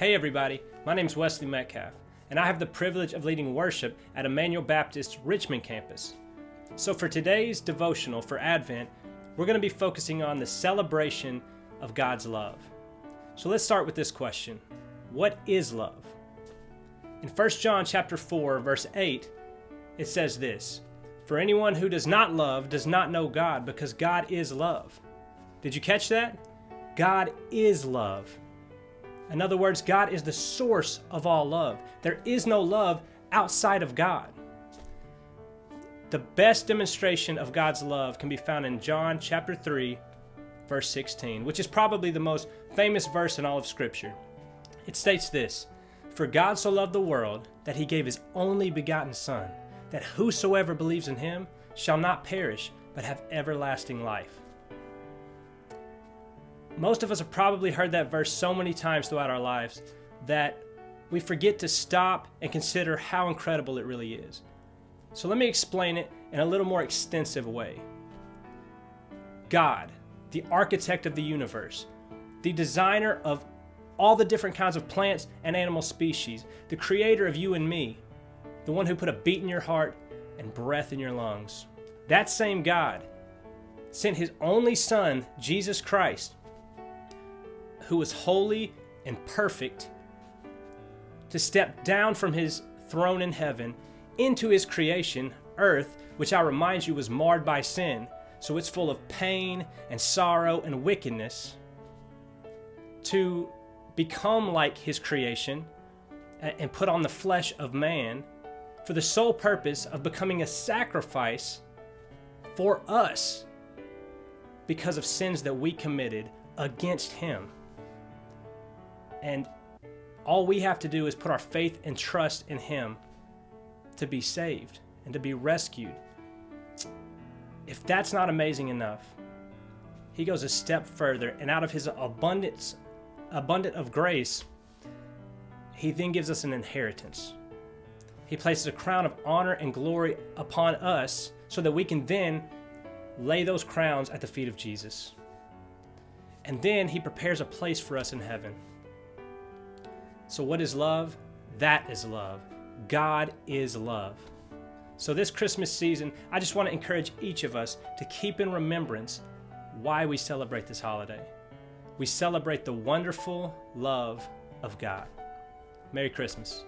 Hey everybody, my name is Wesley Metcalf, and I have the privilege of leading worship at Emmanuel Baptist Richmond campus. So for today's devotional for Advent, we're going to be focusing on the celebration of God's love. So let's start with this question. What is love? In 1 John chapter 4, verse 8, it says this, "For anyone who does not love does not know God, because God is love." Did you catch that? God is love. In other words, God is the source of all love. There is no love outside of God. The best demonstration of God's love can be found in John chapter 3, verse 16, which is probably the most famous verse in all of Scripture. It states this, "For God so loved the world that he gave his only begotten Son, that whosoever believes in him shall not perish, but have everlasting life." Most of us have probably heard that verse so many times throughout our lives that we forget to stop and consider how incredible it really is. So let me explain it in a little more extensive way. God, the architect of the universe, the designer of all the different kinds of plants and animal species, the creator of you and me, the one who put a beat in your heart and breath in your lungs, that same God sent his only Son, Jesus Christ, who was holy and perfect, to step down from his throne in heaven into his creation, earth, which I remind you was marred by sin, so it's full of pain and sorrow and wickedness, to become like his creation and put on the flesh of man for the sole purpose of becoming a sacrifice for us because of sins that we committed against him. And all we have to do is put our faith and trust in him to be saved and to be rescued. If that's not amazing enough, he goes a step further, and out of his abundant of grace, he then gives us an inheritance. He places a crown of honor and glory upon us so that we can then lay those crowns at the feet of Jesus. And then he prepares a place for us in heaven. So what is love? That is love. God is love. So this Christmas season, I just want to encourage each of us to keep in remembrance why we celebrate this holiday. We celebrate the wonderful love of God. Merry Christmas.